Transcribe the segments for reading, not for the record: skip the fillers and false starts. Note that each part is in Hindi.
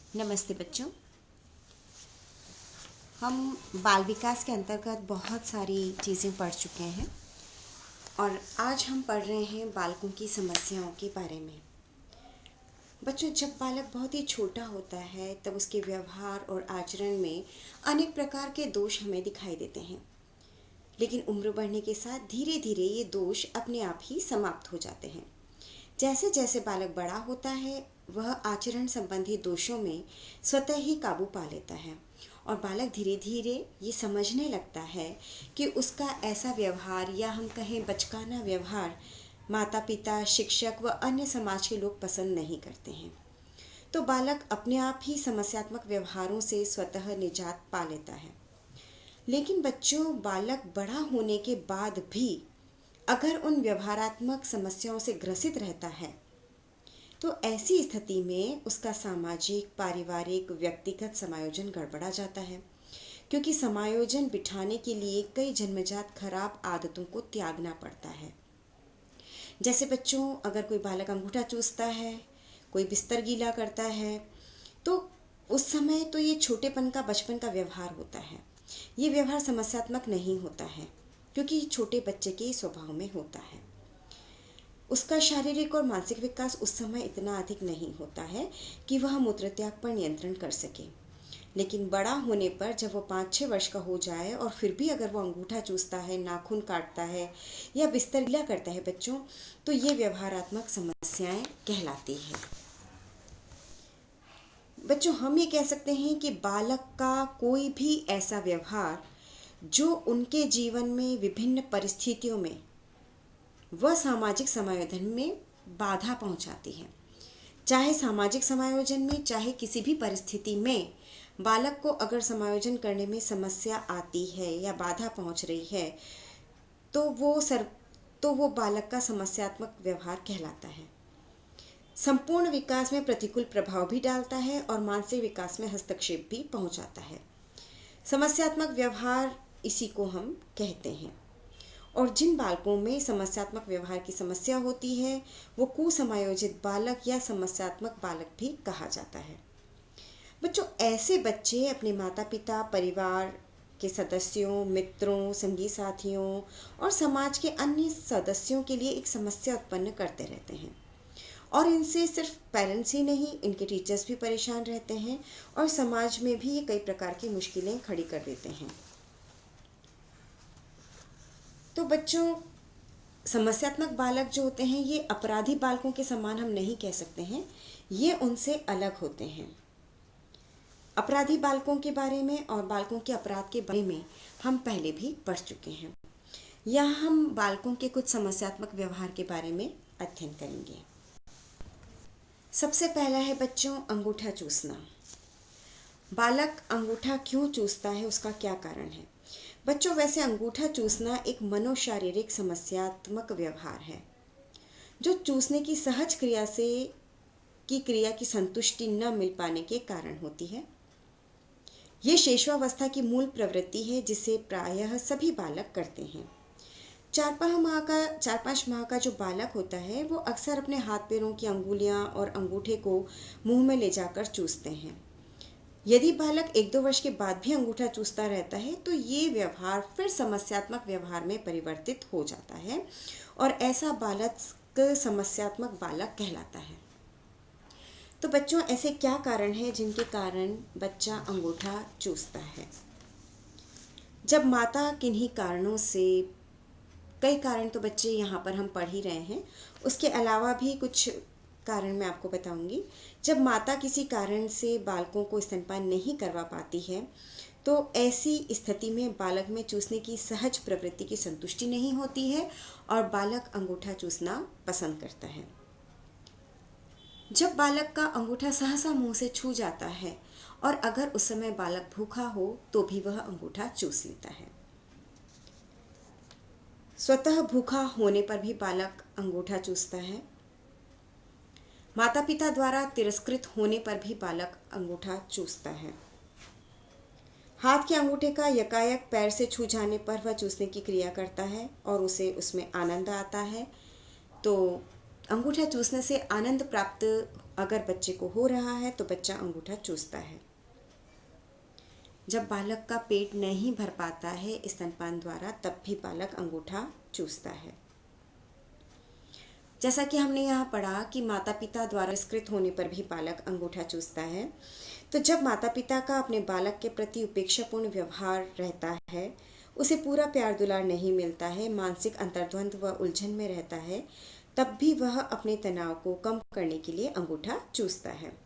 नमस्ते बच्चों। हम बाल विकास के अंतर्गत बहुत सारी चीज़ें पढ़ चुके हैं और आज हम पढ़ रहे हैं बालकों की समस्याओं के बारे में। बच्चों, जब बालक बहुत ही छोटा होता है तब उसके व्यवहार और आचरण में अनेक प्रकार के दोष हमें दिखाई देते हैं, लेकिन उम्र बढ़ने के साथ धीरे धीरे ये दोष अपने आप ही समाप्त हो जाते हैं। जैसे जैसे बालक बड़ा होता है वह आचरण संबंधी दोषों में स्वतः ही काबू पा लेता है और बालक धीरे धीरे ये समझने लगता है कि उसका ऐसा व्यवहार या हम कहें बचकाना व्यवहार माता पिता, शिक्षक व अन्य समाज के लोग पसंद नहीं करते हैं। तो बालक अपने आप ही समस्यात्मक व्यवहारों से स्वतः निजात पा लेता है। लेकिन बच्चों, बालक बड़ा होने के बाद भी अगर उन व्यवहारात्मक समस्याओं से ग्रसित रहता है तो ऐसी स्थिति में उसका सामाजिक, पारिवारिक, व्यक्तिगत समायोजन गड़बड़ा जाता है, क्योंकि समायोजन बिठाने के लिए कई जन्मजात खराब आदतों को त्यागना पड़ता है। जैसे बच्चों, अगर कोई बालक अंगूठा चूसता है, कोई बिस्तर गीला करता है, तो उस समय तो ये छोटेपन का, बचपन का व्यवहार होता है। ये व्यवहार समस्यात्मक नहीं होता है क्योंकि छोटे बच्चे के स्वभाव में होता है। उसका शारीरिक और मानसिक विकास उस समय इतना अधिक नहीं होता है कि वह मूत्रत्याग पर नियंत्रण कर सके। लेकिन बड़ा होने पर जब वो 5-6 वर्ष का हो जाए और फिर भी अगर वो अंगूठा चूसता है, नाखून काटता है या बिस्तर गीला करता है बच्चों, तो ये व्यवहारात्मक समस्याएं कहलाती है। बच्चों, हम ये कह सकते हैं कि बालक का कोई भी ऐसा व्यवहार जो उनके जीवन में विभिन्न परिस्थितियों में वह सामाजिक समायोजन में बाधा पहुंचाती है। चाहे सामाजिक समायोजन में, चाहे किसी भी परिस्थिति में बालक को अगर समायोजन करने में समस्या आती है या बाधा पहुंच रही है तो वो बालक का समस्यात्मक व्यवहार कहलाता है। संपूर्ण विकास में प्रतिकूल प्रभाव भी डालता है और मानसिक विकास में हस्तक्षेप भी पहुंचाता है। समस्यात्मक व्यवहार इसी को हम कहते हैं। और जिन बालकों में समस्यात्मक व्यवहार की समस्या होती है वो कुसमायोजित बालक या समस्यात्मक बालक भी कहा जाता है। बच्चों, ऐसे बच्चे अपने माता पिता, परिवार के सदस्यों, मित्रों, संगी साथियों और समाज के अन्य सदस्यों के लिए एक समस्या उत्पन्न करते रहते हैं और इनसे सिर्फ पेरेंट्स ही नहीं, इनके टीचर्स भी परेशान रहते हैं और समाज में भी ये कई प्रकार की मुश्किलें खड़ी कर देते हैं। तो बच्चों, समस्यात्मक बालक जो होते हैं ये अपराधी बालकों के समान हम नहीं कह सकते हैं, ये उनसे अलग होते हैं। अपराधी बालकों के बारे में और बालकों के अपराध के बारे में हम पहले भी पढ़ चुके हैं। यहाँ हम बालकों के कुछ समस्यात्मक व्यवहार के बारे में अध्ययन करेंगे। सबसे पहला है बच्चों, अंगूठा चूसना। बालक अंगूठा क्यों चूसता है, उसका क्या कारण है? बच्चों, वैसे अंगूठा चूसना एक मनोशारीरिक समस्यात्मक व्यवहार है जो चूसने की सहज क्रिया की संतुष्टि न मिल पाने के कारण होती है। ये शैशवावस्था की मूल प्रवृत्ति है जिसे प्रायः सभी बालक करते हैं। 4-5 माह का जो बालक होता है वो अक्सर अपने हाथ पैरों की अंगुलियां और अंगूठे को मुंह में ले जाकर चूसते हैं। यदि बालक 1-2 वर्ष के बाद भी अंगूठा चूसता रहता है तो ये व्यवहार फिर समस्यात्मक व्यवहार में परिवर्तित हो जाता है और ऐसा बालक समस्यात्मक बालक कहलाता है। तो बच्चों, ऐसे क्या कारण हैं जिनके कारण बच्चा अंगूठा चूसता है? जब माता किन्हीं कारणों से, कई कारण तो बच्चे यहाँ पर हम पढ़ ही रहे हैं, उसके अलावा भी कुछ कारण मैं आपको बताऊंगी। जब माता किसी कारण से बालकों को स्तनपान नहीं करवा पाती है तो ऐसी स्थिति में बालक में चूसने की सहज प्रवृत्ति की संतुष्टि नहीं होती है और बालक अंगूठा चूसना पसंद करता है। जब बालक का अंगूठा सहसा मुंह से छू जाता है और अगर उस समय बालक भूखा हो तो भी वह अंगूठा चूस लेता है। स्वतः भूखा होने पर भी बालक अंगूठा चूसता है। माता पिता द्वारा तिरस्कृत होने पर भी बालक अंगूठा चूसता है। हाथ के अंगूठे का यकायक पैर से छू जाने पर वह चूसने की क्रिया करता है और उसे उसमें आनंद आता है। तो अंगूठा चूसने से आनंद प्राप्त अगर बच्चे को हो रहा है तो बच्चा अंगूठा चूसता है। जब बालक का पेट नहीं भर पाता है स्तनपान द्वारा तब भी बालक अंगूठा चूसता है। जैसा कि हमने यहाँ पढ़ा कि माता पिता द्वारा तिरस्कृत होने पर भी बालक अंगूठा चूसता है। तो जब माता पिता का अपने बालक के प्रति उपेक्षापूर्ण व्यवहार रहता है, उसे पूरा प्यार दुलार नहीं मिलता है, मानसिक अंतर्द्वंद व उलझन में रहता है, तब भी वह अपने तनाव को कम करने के लिए अंगूठा चूसता है।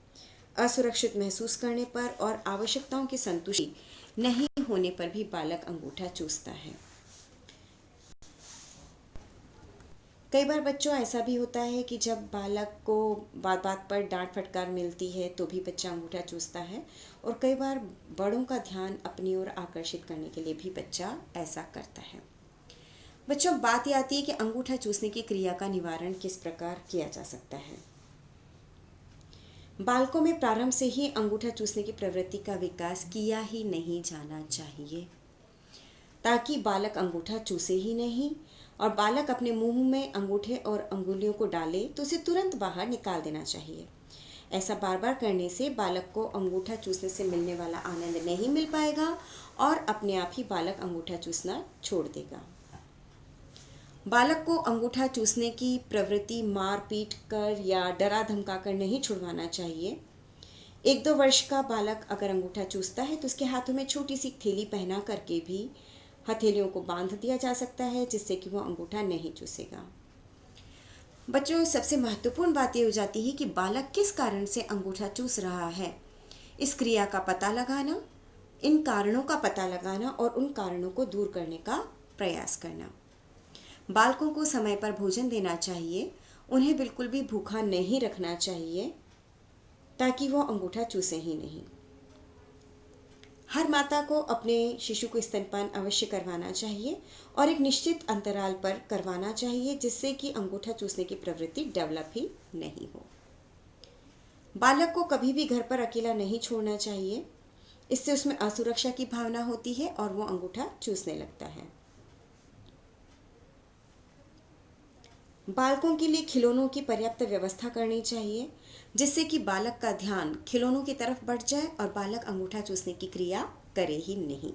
असुरक्षित महसूस करने पर और आवश्यकताओं की संतुष्टि नहीं होने पर भी बालक अंगूठा चूसता है। कई बार बच्चों ऐसा भी होता है कि जब बालक को बात बात पर डांट फटकार मिलती है तो भी बच्चा अंगूठा चूसता है, और कई बार बड़ों का ध्यान अपनी ओर आकर्षित करने के लिए भी बच्चा ऐसा करता है। बच्चों, बात यह आती है कि अंगूठा चूसने की क्रिया का निवारण किस प्रकार किया जा सकता है। बालकों में प्रारंभ से ही अंगूठा चूसने की प्रवृत्ति का विकास किया ही नहीं जाना चाहिए, ताकि बालक अंगूठा चूसे ही नहीं, और बालक अपने मुंह में अंगूठे और अंगुलियों को डाले तो उसे तुरंत बाहर निकाल देना चाहिए। ऐसा बार बार करने से बालक को अंगूठा चूसने से मिलने वाला आनंद नहीं मिल पाएगा और अपने आप ही बालक अंगूठा चूसना छोड़ देगा। बालक को अंगूठा चूसने की प्रवृत्ति मार पीट कर या डरा धमका कर नहीं छुड़वाना चाहिए। 1-2 वर्ष का बालक अगर अंगूठा चूसता है तो उसके हाथों में छोटी सी थैली पहना करके भी हथेलियों को बांध दिया जा सकता है, जिससे कि वो अंगूठा नहीं चूसेगा। बच्चों, सबसे महत्वपूर्ण बात यह हो जाती है कि बालक किस कारण से अंगूठा चूस रहा है। इस क्रिया का पता लगाना, इन कारणों का पता लगाना और उन कारणों को दूर करने का प्रयास करना। बालकों को समय पर भोजन देना चाहिए, उन्हें बिल्कुल भी भूखा नहीं रखना चाहिए ताकि वो अंगूठा चूसे ही नहीं। हर माता को अपने शिशु को स्तनपान अवश्य करवाना चाहिए और एक निश्चित अंतराल पर करवाना चाहिए, जिससे कि अंगूठा चूसने की प्रवृत्ति डेवलप ही नहीं हो। बालक को कभी भी घर पर अकेला नहीं छोड़ना चाहिए, इससे उसमें असुरक्षा की भावना होती है और वो अंगूठा चूसने लगता है। बालकों के लिए खिलौनों की पर्याप्त व्यवस्था करनी चाहिए, जिससे कि बालक का ध्यान खिलौनों की तरफ बढ़ जाए और बालक अंगूठा चूसने की क्रिया करे ही नहीं।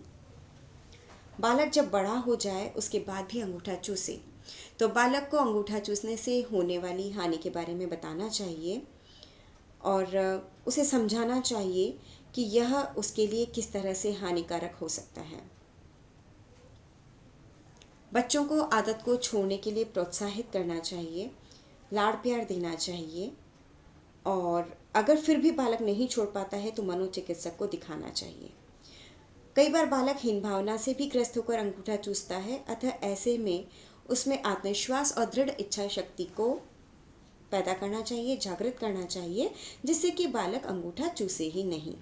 बालक जब बड़ा हो जाए उसके बाद भी अंगूठा चूसे तो बालक को अंगूठा चूसने से होने वाली हानि के बारे में बताना चाहिए और उसे समझाना चाहिए कि यह उसके लिए किस तरह से हानिकारक हो सकता है। बच्चों को आदत को छोड़ने के लिए प्रोत्साहित करना चाहिए, लाड़ प्यार देना चाहिए, और अगर फिर भी बालक नहीं छोड़ पाता है तो मनोचिकित्सक को दिखाना चाहिए। कई बार बालक हीन भावना से भी ग्रस्त होकर अंगूठा चूसता है, अतः ऐसे में उसमें आत्मविश्वास और दृढ़ इच्छा शक्ति को पैदा करना चाहिए, जागृत करना चाहिए, जिससे कि बालक अंगूठा चूसे ही नहीं।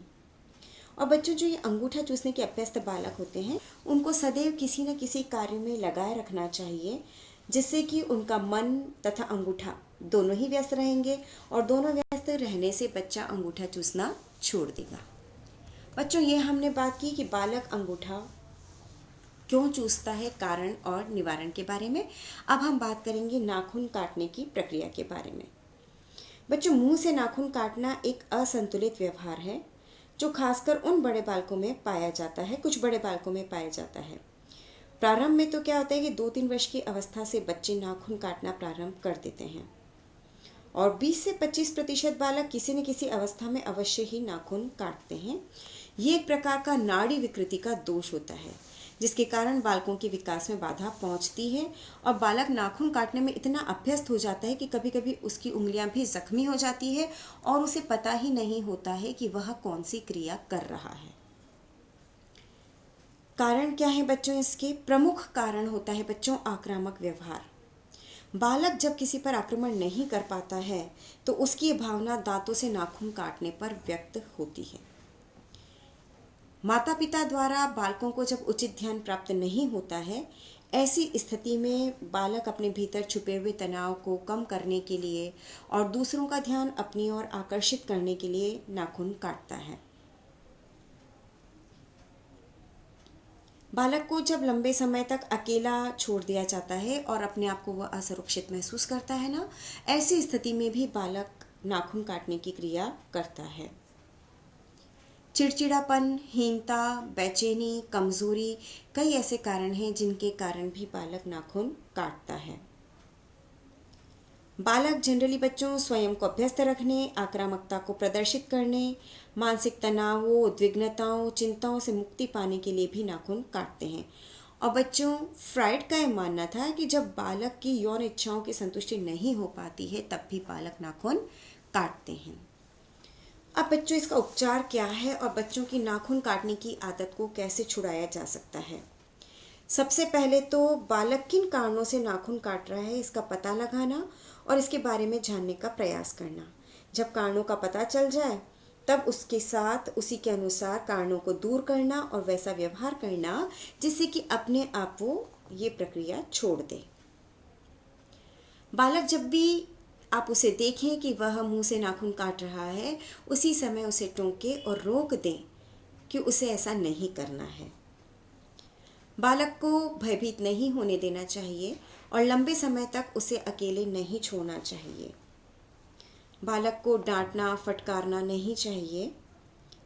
और बच्चों, जो ये अंगूठा चूसने के अभ्यस्त बालक होते हैं उनको सदैव किसी न किसी कार्य में लगाए रखना चाहिए, जिससे कि उनका मन तथा अंगूठा दोनों ही व्यस्त रहेंगे, और दोनों व्यस्त रहने से बच्चा अंगूठा चूसना छोड़ देगा। बच्चों, ये हमने बात की कि बालक अंगूठा क्यों चूसता है, कारण और निवारण के बारे में। अब हम बात करेंगे नाखून काटने की प्रक्रिया के बारे में। बच्चों, मुंह से नाखून काटना एक असंतुलित व्यवहार है जो खासकर उन बड़े बालकों में पाया जाता है, कुछ बड़े बालकों में पाया जाता है। प्रारंभ में तो क्या होता है कि 2-3 वर्ष की अवस्था से बच्चे नाखून काटना प्रारंभ कर देते हैं, और 20 से 25% बालक किसी न किसी अवस्था में अवश्य ही नाखून काटते हैं। ये एक प्रकार का नाड़ी विकृति का दोष होता है, जिसके कारण बालकों के विकास में बाधा पहुंचती है, और बालक नाखून काटने में इतना अभ्यस्त हो जाता है कि कभी कभी उसकी उंगलियां भी जख्मी हो जाती है और उसे पता ही नहीं होता है कि वह कौन सी क्रिया कर रहा है। कारण क्या है बच्चों? इसके प्रमुख कारण होता है बच्चों आक्रामक व्यवहार। बालक जब किसी पर आक्रमण नहीं कर पाता है तो उसकी भावना दांतों से नाखून काटने पर व्यक्त होती है। माता पिता द्वारा बालकों को जब उचित ध्यान प्राप्त नहीं होता है, ऐसी स्थिति में बालक अपने भीतर छुपे हुए तनाव को कम करने के लिए और दूसरों का ध्यान अपनी ओर आकर्षित करने के लिए नाखून काटता है। बालक को जब लंबे समय तक अकेला छोड़ दिया जाता है और अपने आप को वह असुरक्षित महसूस करता है ना, ऐसी स्थिति में भी बालक नाखून काटने की क्रिया करता है। चिड़चिड़ापन, हीनता, बेचैनी, कमजोरी, कई ऐसे कारण हैं जिनके कारण भी बालक नाखून काटता है। बालक जनरली बच्चों स्वयं को अभ्यस्त रखने, आक्रामकता को प्रदर्शित करने, मानसिक तनावों, उद्विग्नताओं, चिंताओं से मुक्ति पाने के लिए भी नाखून काटते हैं। और बच्चों, फ्राइड का यह मानना था कि जब बालक की यौन इच्छाओं की संतुष्टि नहीं हो पाती है तब भी बालक नाखून काटते हैं। अब बच्चों, इसका उपचार क्या है और बच्चों की नाखून काटने की आदत को कैसे छुड़ाया जा सकता है? सबसे पहले तो बालक किन कारणों से नाखून काट रहा है इसका पता लगाना और इसके बारे में जानने का प्रयास करना। जब कारणों का पता चल जाए तब उसके साथ उसी के अनुसार कारणों को दूर करना और वैसा व्यवहार करना जिससे कि अपने आप वो ये प्रक्रिया छोड़ दे। बालक जब भी आप उसे देखें कि वह मुंह से नाखून काट रहा है, उसी समय उसे टोके और रोक दें कि उसे ऐसा नहीं करना है। बालक को भयभीत नहीं होने देना चाहिए और लंबे समय तक उसे अकेले नहीं छोड़ना चाहिए। बालक को डांटना, फटकारना नहीं चाहिए,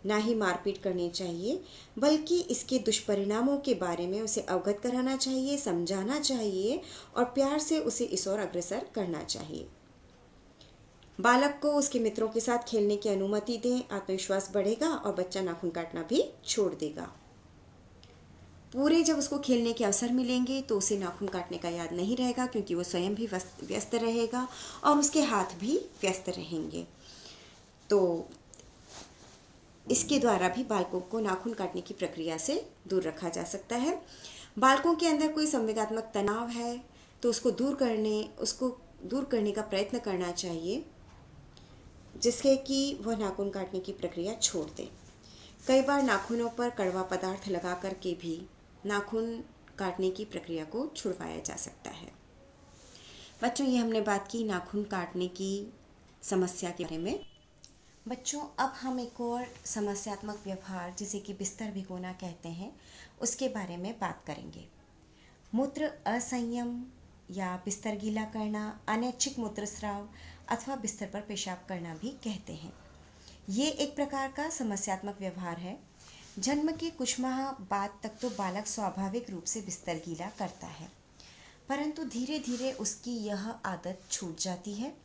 ना ही मारपीट करनी चाहिए, बल्कि इसके दुष्परिणामों के बारे में उसे अवगत कराना चाहिए, समझाना चाहिए और प्यार से उसे इस ओर अग्रसर करना चाहिए। बालक को उसके मित्रों के साथ खेलने की अनुमति दें, आत्मविश्वास बढ़ेगा और बच्चा नाखून काटना भी छोड़ देगा। पूरे जब उसको खेलने के अवसर मिलेंगे तो उसे नाखून काटने का याद नहीं रहेगा, क्योंकि वो स्वयं भी व्यस्त रहेगा और उसके हाथ भी व्यस्त रहेंगे। तो इसके द्वारा भी बालकों को नाखून काटने की प्रक्रिया से दूर रखा जा सकता है। बालकों के अंदर कोई संवेगात्मक तनाव है तो उसको दूर करने का प्रयत्न करना चाहिए, जिससे कि वह नाखून काटने की प्रक्रिया छोड़ दें। कई बार नाखूनों पर कड़वा पदार्थ लगा करके भी नाखून काटने की प्रक्रिया को छुड़वाया जा सकता है। बच्चों, ये हमने बात की नाखून काटने की समस्या के बारे में। बच्चों, अब हम एक और समस्यात्मक व्यवहार, जिसे कि बिस्तर भिगोना कहते हैं, उसके बारे में बात करेंगे। मूत्र असंयम या बिस्तर गीला करना, अनैच्छिक मूत्रस्राव अथवा बिस्तर पर पेशाब करना भी कहते हैं। ये एक प्रकार का समस्यात्मक व्यवहार है। जन्म के कुछ माह बाद तक तो बालक स्वाभाविक रूप से बिस्तर गीला करता है, परंतु धीरे धीरे उसकी यह आदत छूट जाती है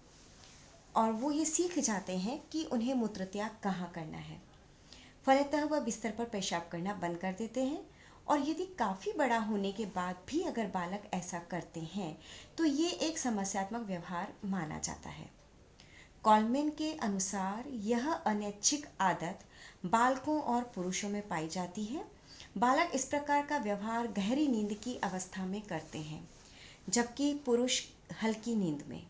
और वो ये सीख जाते हैं कि उन्हें मूत्रत्याग कहाँ करना है। फलतः वह बिस्तर पर पेशाब करना बंद कर देते हैं और यदि काफ़ी बड़ा होने के बाद भी अगर बालक ऐसा करते हैं तो ये एक समस्यात्मक व्यवहार माना जाता है। कॉलमैन के अनुसार यह अनैच्छिक आदत बालकों और पुरुषों में पाई जाती है। बालक इस प्रकार का व्यवहार गहरी नींद की अवस्था में करते हैं, जबकि पुरुष हल्की नींद में।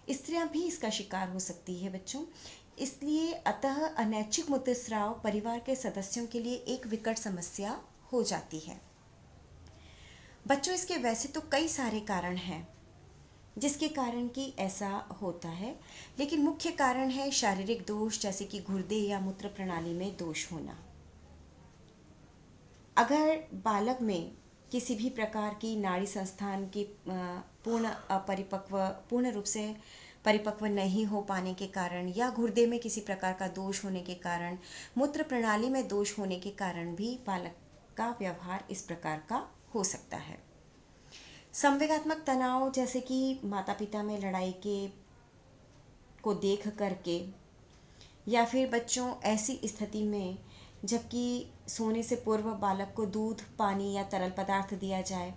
स्त्रियां भी इसका शिकार हो सकती है बच्चों। इसलिए अतः अनैच्छिक मूत्रस्राव परिवार के सदस्यों के लिए एक विकट समस्या हो जाती है। बच्चों, इसके वैसे तो कई सारे कारण हैं जिसके कारण कि ऐसा होता है, लेकिन मुख्य कारण है शारीरिक दोष, जैसे कि गुर्दे या मूत्र प्रणाली में दोष होना। अगर बालक में किसी भी प्रकार की नाड़ी संस्थान की पूर्ण रूप से परिपक्व नहीं हो पाने के कारण या गुर्दे में किसी प्रकार का दोष होने के कारण, मूत्र प्रणाली में दोष होने के कारण भी बालक का व्यवहार इस प्रकार का हो सकता है। संवेगात्मक तनाव, जैसे कि माता पिता में लड़ाई को देख करके, या फिर बच्चों ऐसी स्थिति में जबकि सोने से पूर्व बालक को दूध, पानी या तरल पदार्थ दिया जाए,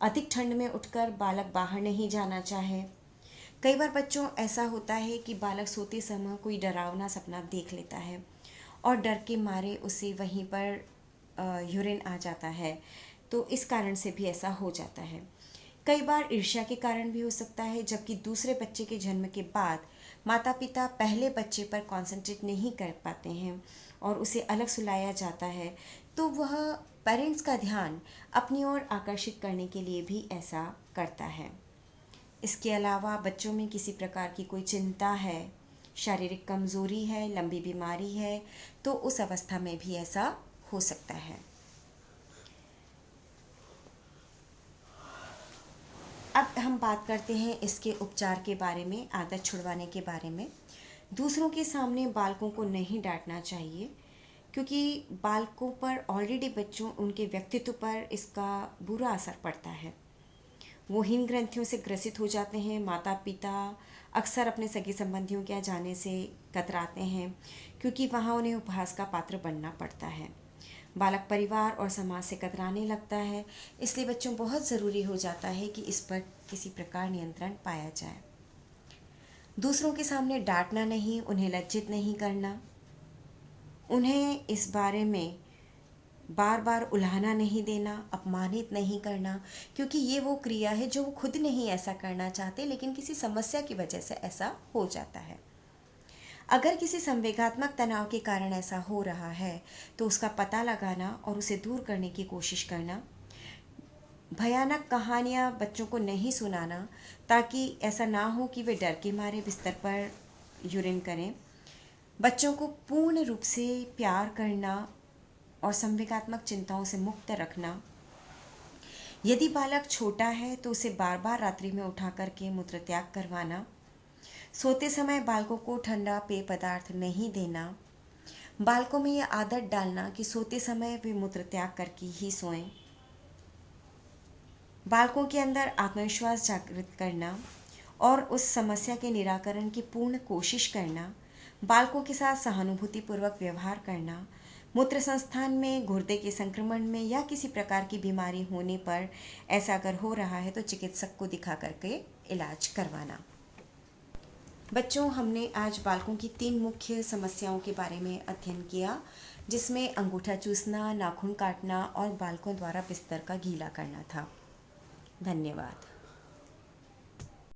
अधिक ठंड में उठकर बालक बाहर नहीं जाना चाहे। कई बार बच्चों ऐसा होता है कि बालक सोते समय कोई डरावना सपना देख लेता है और डर के मारे उसे वहीं पर यूरिन आ जाता है, तो इस कारण से भी ऐसा हो जाता है। कई बार ईर्ष्या के कारण भी हो सकता है, जबकि दूसरे बच्चे के जन्म के बाद माता पिता पहले बच्चे पर कॉन्सेंट्रेट नहीं कर पाते हैं और उसे अलग सुलाया जाता है, तो वह पेरेंट्स का ध्यान अपनी ओर आकर्षित करने के लिए भी ऐसा करता है। इसके अलावा बच्चों में किसी प्रकार की कोई चिंता है, शारीरिक कमजोरी है, लंबी बीमारी है, तो उस अवस्था में भी ऐसा हो सकता है। अब हम बात करते हैं इसके उपचार के बारे में, आदत छुड़वाने के बारे में। दूसरों के सामने बालकों को नहीं डांटना चाहिए, क्योंकि बालकों पर ऑलरेडी बच्चों उनके व्यक्तित्व पर इसका बुरा असर पड़ता है। वो हिम ग्रंथियों से ग्रसित हो जाते हैं। माता पिता अक्सर अपने सगे संबंधियों के यहाँ जाने से कतराते हैं, क्योंकि वहाँ उन्हें उपहास का पात्र बनना पड़ता है। बालक परिवार और समाज से कतराने लगता है। इसलिए बच्चों बहुत ज़रूरी हो जाता है कि इस पर किसी प्रकार नियंत्रण पाया जाए। दूसरों के सामने डांटना नहीं, उन्हें लज्जित नहीं करना, उन्हें इस बारे में बार बार उल्हाना नहीं देना, अपमानित नहीं करना, क्योंकि ये वो क्रिया है जो वो खुद नहीं ऐसा करना चाहते, लेकिन किसी समस्या की वजह से ऐसा हो जाता है। अगर किसी संवेगात्मक तनाव के कारण ऐसा हो रहा है तो उसका पता लगाना और उसे दूर करने की कोशिश करना। भयानक कहानियाँ बच्चों को नहीं सुनाना, ताकि ऐसा ना हो कि वे डर के मारे बिस्तर पर यूरिन करें। बच्चों को पूर्ण रूप से प्यार करना और संवेगात्मक चिंताओं से मुक्त रखना। यदि बालक छोटा है तो उसे बार बार रात्रि में उठा करके मूत्र त्याग करवाना। सोते समय बालकों को ठंडा पेय पदार्थ नहीं देना। बालकों में यह आदत डालना कि सोते समय वे मूत्र त्याग करके ही सोएं। बालकों के अंदर आत्मविश्वास जागृत करना और उस समस्या के निराकरण की पूर्ण कोशिश करना। बालकों के साथ सहानुभूतिपूर्वक व्यवहार करना। मूत्र संस्थान में, गुर्दे के संक्रमण में या किसी प्रकार की बीमारी होने पर ऐसा अगर हो रहा है तो चिकित्सक को दिखा करके इलाज करवाना। बच्चों, हमने आज बालकों की 3 मुख्य समस्याओं के बारे में अध्ययन किया, जिसमें अंगूठा चूसना, नाखून काटना और बालकों द्वारा बिस्तर का गीला करना था। धन्यवाद।